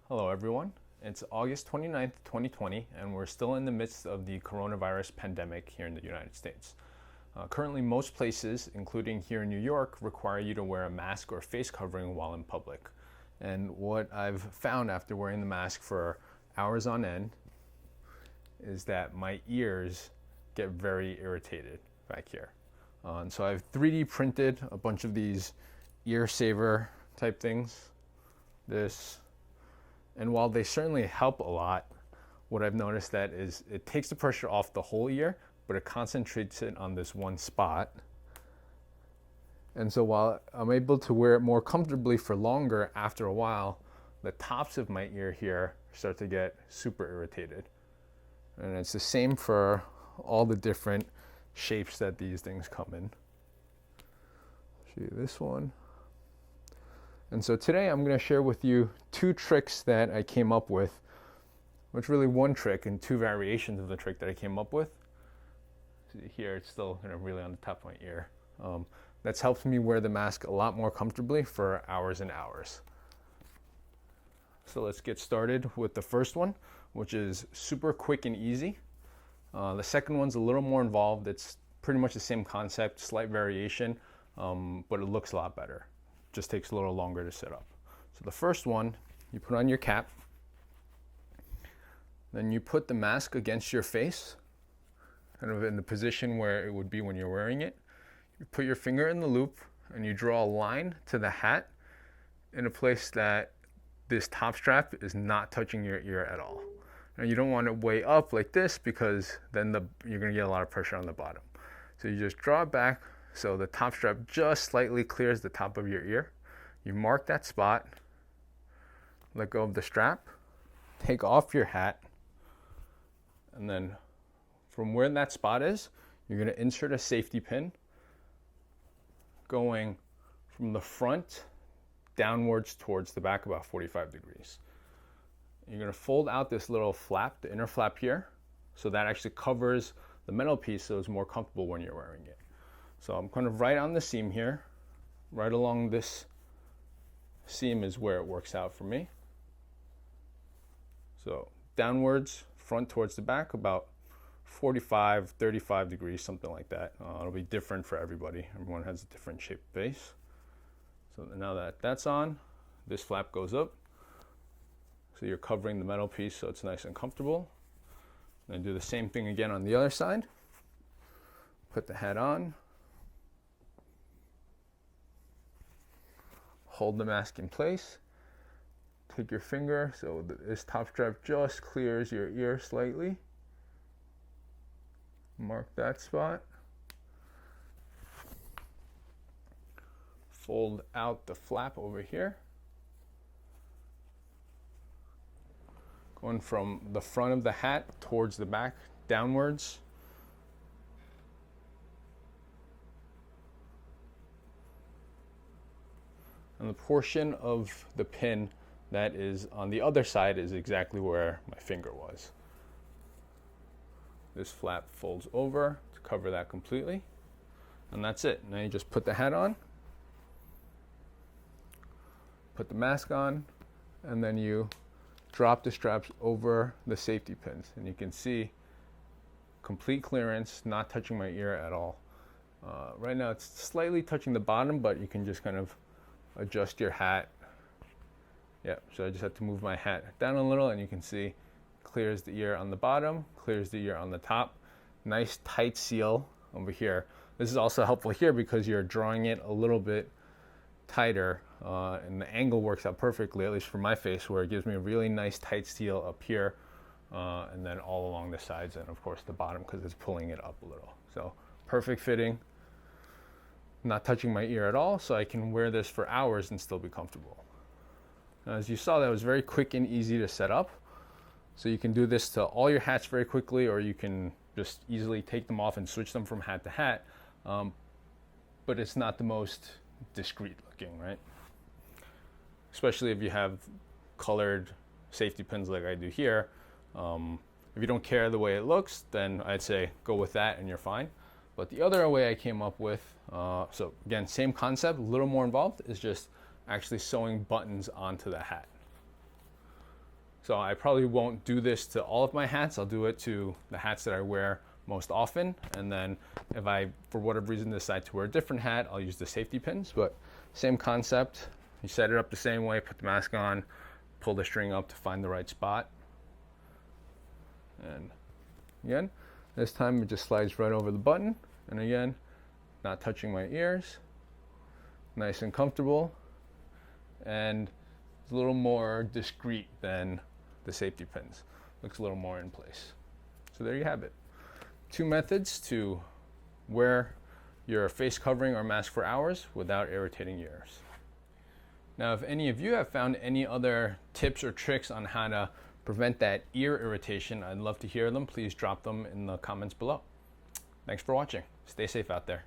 Hello, everyone. It's August 29th, 2020, and we're still in the midst of the coronavirus pandemic here in the United States. Currently, most places, including here in New York, require you to wear a mask or face covering while in public. And what I've found after wearing the mask for hours on end is that my ears get very irritated back here. And so I've 3D printed a bunch of these ear saver type things. And while they certainly help a lot, what I've noticed that is it takes the pressure off the whole ear, but it concentrates it on this one spot. And so while I'm able to wear it more comfortably for longer, after a while, the tops of my ear here start to get super irritated. And it's the same for all the different shapes that these things come in. Show you this one. And so today I'm going to share with you two tricks that I came up with, which really one trick and two variations of the trick that I came up with. See here, it's still really on the top of my ear. That's helped me wear the mask a lot more comfortably for hours and hours. So let's get started with the first one, which is super quick and easy. The second one's a little more involved. It's pretty much the same concept, slight variation, but it looks a lot better. Just takes a little longer to set up. So the first one, you put on your cap, then you put the mask against your face, kind of in the position where it would be when you're wearing it. You put your finger in the loop and you draw a line to the hat in a place that this top strap is not touching your ear at all. Now you don't want it way up like this because then you're going to get a lot of pressure on the bottom. So you just draw it back so the top strap just slightly clears the top of your ear. You mark that spot, let go of the strap, take off your hat, and then from where that spot is, you're going to insert a safety pin going from the front downwards towards the back about 45 degrees. You're going to fold out this little flap, the inner flap here, so that actually covers the metal piece so it's more comfortable when you're wearing it. So I'm kind of right on the seam here, right along this seam is where it works out for me. So downwards, front towards the back, about 45, 35 degrees, something like that. It'll be different for everybody. Everyone has a different shaped face. So now that that's on, this flap goes up. So you're covering the metal piece so it's nice and comfortable. And do the same thing again on the other side. Put the hat on. Hold the mask in place. Take your finger so this top strap just clears your ear slightly. Mark that spot. Fold out the flap over here. Going from the front of the hat towards the back, downwards. And the portion of the pin that is on the other side is exactly where my finger was. This flap folds over to cover that completely. And that's it. Now you just put the hat on, put the mask on, and then you drop the straps over the safety pins. And you can see complete clearance, not touching my ear at all. Right now it's slightly touching the bottom, but you can just kind of adjust your hat. Yeah, so I just have to move my hat down a little and you can see clears the ear on the bottom, clears the ear on the top. Nice tight seal over here. This is also helpful here because you're drawing it a little bit tighter and the angle works out perfectly, at least for my face, where it gives me a really nice tight seal up here and then all along the sides and of course the bottom because it's pulling it up a little. So perfect fitting. Not touching my ear at all, so I can wear this for hours and still be comfortable. Now, as you saw, that was very quick and easy to set up. So you can do this to all your hats very quickly, or you can just easily take them off and switch them from hat to hat. But it's not the most discreet looking, right? Especially if you have colored safety pins like I do here. If you don't care the way it looks, then I'd say go with that and you're fine. But the other way I came up with, so again, same concept, a little more involved, is just actually sewing buttons onto the hat. So I probably won't do this to all of my hats. I'll do it to the hats that I wear most often. And then if I, for whatever reason, decide to wear a different hat, I'll use the safety pins. But same concept. You set it up the same way, put the mask on, pull the string up to find the right spot. And again, this time it just slides right over the button. And again, not touching my ears. Nice and comfortable. And it's a little more discreet than the safety pins. Looks a little more in place. So there you have it. 2 methods to wear your face covering or mask for hours without irritating your ears. Now, if any of you have found any other tips or tricks on how to prevent that ear irritation, I'd love to hear them. Please drop them in the comments below. Thanks for watching. Stay safe out there.